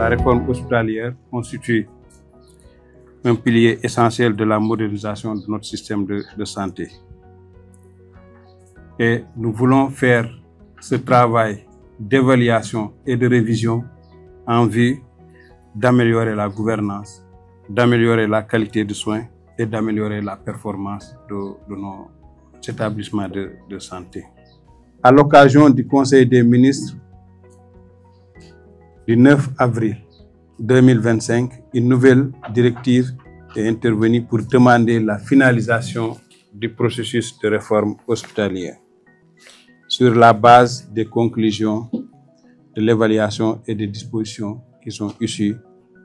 la réforme hospitalière constitue un pilier essentiel de la modernisation de notre système de santé. Et nous voulons faire ce travail d'évaluation et de révision en vue d'améliorer la gouvernance, d'améliorer la qualité de soins et d'améliorer la performance de nos établissements de santé. À l'occasion du Conseil des ministres du 9 avril 2025, une nouvelle directive est intervenue pour demander la finalisation du processus de réforme hospitalière sur la base des conclusions de l'évaluation et des dispositions qui sont issues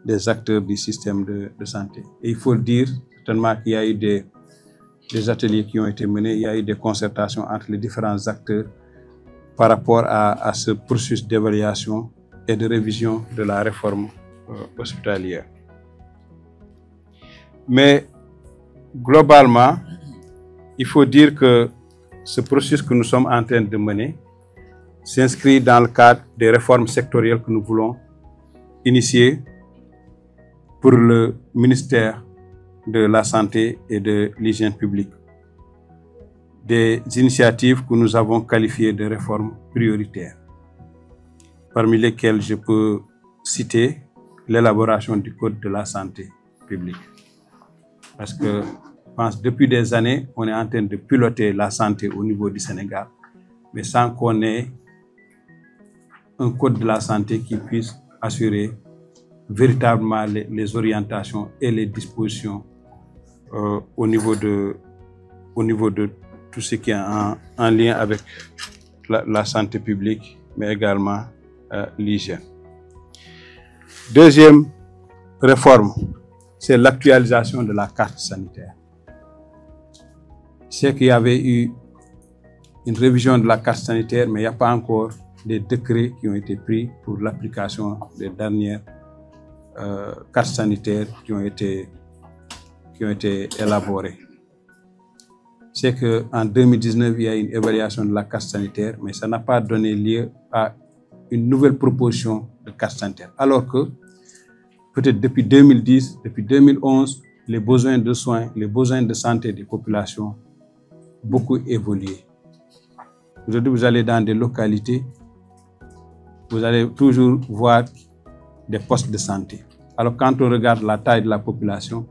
des acteurs du système de santé. Et il faut le dire, certainement qu'il y a eu des ateliers qui ont été menés, il y a eu des concertations entre les différents acteurs par rapport à ce processus d'évaluation et de révision de la réforme hospitalière. Mais globalement, il faut dire que ce processus que nous sommes en train de mener s'inscrit dans le cadre des réformes sectorielles que nous voulons initier pour le ministère de la Santé et de l'Hygiène publique. Des initiatives que nous avons qualifiées de réformes prioritaires, parmi lesquelles je peux citer l'élaboration du Code de la santé publique. Parce que je pense que depuis des années, on est en train de piloter la santé au niveau du Sénégal, mais sans qu'on ait un Code de la santé qui puisse assurer véritablement les orientations et les dispositions au niveau de tout ce qui est en lien avec la santé publique, mais également l'hygiène. Deuxième réforme, c'est l'actualisation de la carte sanitaire. Je sais qu'il y avait eu une révision de la carte sanitaire, mais il n'y a pas encore des décrets qui ont été pris pour l'application des dernières cartes sanitaires qui ont été élaborées. Je sais qu'en 2019, il y a une évaluation de la carte sanitaire, mais ça n'a pas donné lieu à une nouvelle proposition de carte sanitaire. Alors que, peut-être depuis 2010, depuis 2011, les besoins de soins, les besoins de santé des populations ont beaucoup évolué. Aujourd'hui, vous allez dans des localités, vous allez toujours voir des postes de santé. Alors quand on regarde la taille de la population,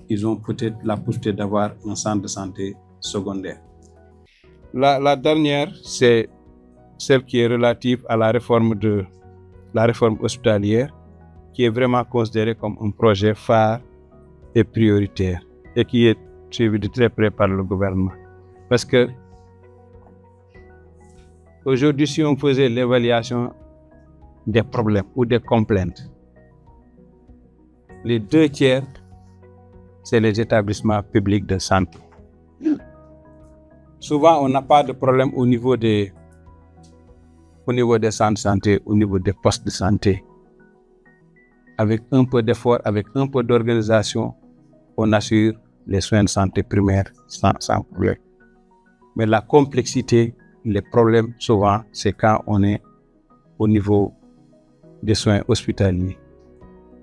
ils ont peut-être la possibilité d'avoir un centre de santé secondaire. La dernière, c'est celle qui est relative à la réforme hospitalière, qui est vraiment considérée comme un projet phare et prioritaire et qui est suivi de très près par le gouvernement. Parce que aujourd'hui, si on faisait l'évaluation des problèmes ou des complaintes, les 2/3, c'est les établissements publics de santé. Souvent, on n'a pas de problème au niveau des centres de santé, au niveau des postes de santé. Avec un peu d'effort, avec un peu d'organisation, on assure les soins de santé primaires sans problème. Mais la complexité, les problèmes, souvent, c'est quand on est au niveau des soins hospitaliers.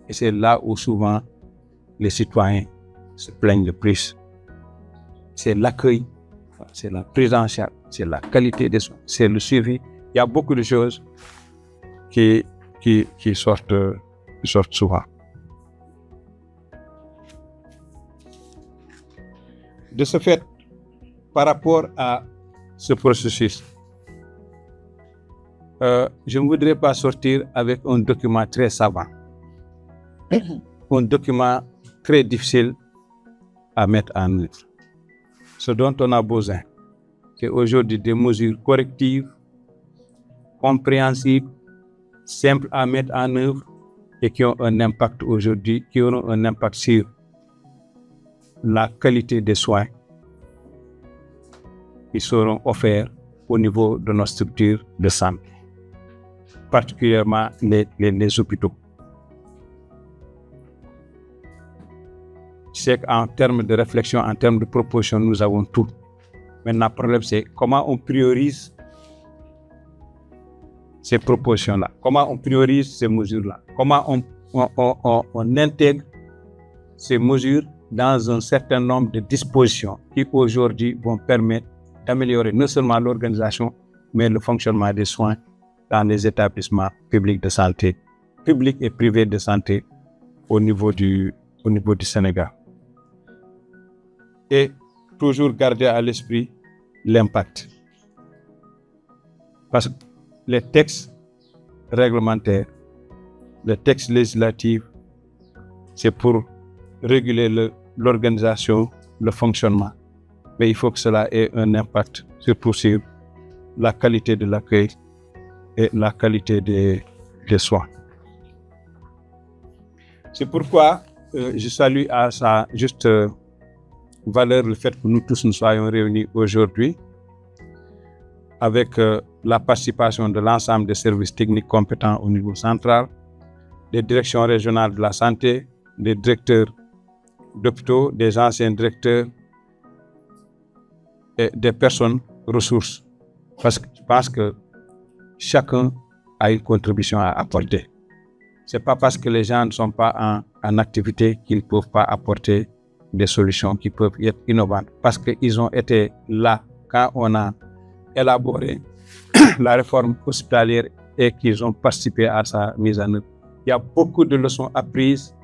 Et c'est là où souvent les citoyens se plaignent le plus. C'est l'accueil, c'est la prise en charge, c'est la qualité des soins, c'est le suivi. Il y a beaucoup de choses qui sortent souvent. De ce fait, par rapport à ce processus, je ne voudrais pas sortir avec un document très savant, un document très difficile à mettre en œuvre. Ce dont on a besoin, c'est aujourd'hui des mesures correctives, compréhensibles, simples à mettre en œuvre et qui ont un impact aujourd'hui, qui auront un impact sur la qualité des soins qui seront offerts au niveau de nos structures de santé, particulièrement les hôpitaux. Je sais qu'en termes de réflexion, en termes de proposition, nous avons tout. Maintenant, le problème, c'est comment on priorise ces propositions-là, comment on priorise ces mesures-là, comment on intègre ces mesures dans un certain nombre de dispositions qui aujourd'hui vont permettre d'améliorer non seulement l'organisation, mais le fonctionnement des soins dans les établissements publics de santé, publics et privés de santé au niveau du Sénégal. Et toujours garder à l'esprit l'impact. Parce que les textes réglementaires, les textes législatifs, c'est pour réguler l'organisation, le fonctionnement. Mais il faut que cela ait un impact surtout sur la qualité de l'accueil et la qualité des soins. C'est pourquoi je salue à sa juste valeur le fait que nous tous nous soyons réunis aujourd'hui avec la participation de l'ensemble des services techniques compétents au niveau central, des directions régionales de la santé, des directeurs d'hôpitaux, des anciens directeurs et des personnes ressources. Parce que je pense que chacun a une contribution à apporter. Ce n'est pas parce que les gens ne sont pas en activité qu'ils ne peuvent pas apporter des solutions qui peuvent être innovantes. Parce qu'ils ont été là quand on a élaboré la réforme hospitalière et qu'ils ont participé à sa mise en œuvre. Il y a beaucoup de leçons apprises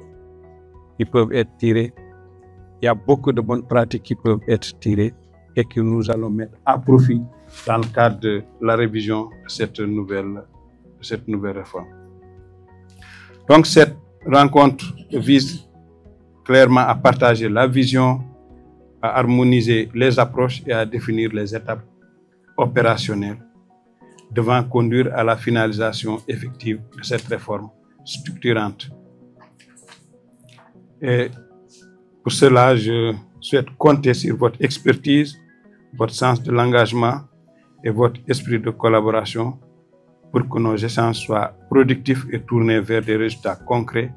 qui peuvent être tirées. Il y a beaucoup de bonnes pratiques qui peuvent être tirées et que nous allons mettre à profit dans le cadre de la révision de cette nouvelle réforme. Donc cette rencontre vise clairement à partager la vision, à harmoniser les approches et à définir les étapes opérationnelles devant conduire à la finalisation effective de cette réforme structurante. Et pour cela, je souhaite compter sur votre expertise, votre sens de l'engagement et votre esprit de collaboration pour que nos échanges soient productifs et tournés vers des résultats concrets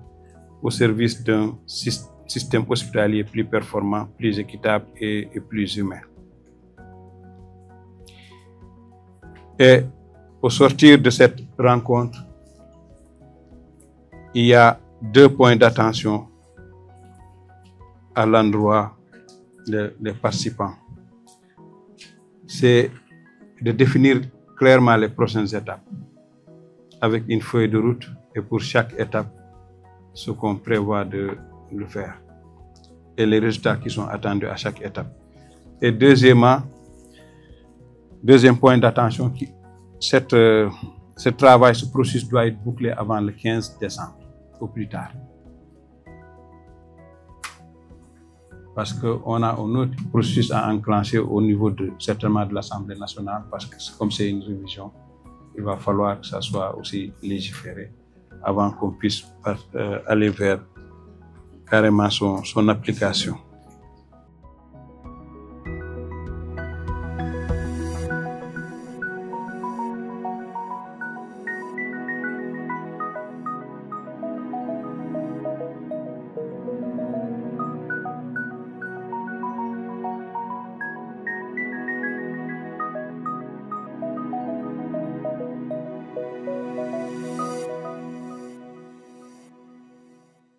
au service d'un système hospitalier plus performant, plus équitable et plus humain. Et au sortir de cette rencontre, il y a 2 points d'attention à l'endroit des participants. C'est de définir clairement les prochaines étapes avec une feuille de route et pour chaque étape, ce qu'on prévoit de le faire et les résultats qui sont attendus à chaque étape. Et deuxièmement, deuxième point d'attention, ce travail, ce processus doit être bouclé avant le 15 décembre au plus tard. Parce qu'on a un autre processus à enclencher au niveau certainement de l'Assemblée nationale, parce que comme c'est une révision, il va falloir que ça soit aussi légiféré avant qu'on puisse aller vers carrément son application.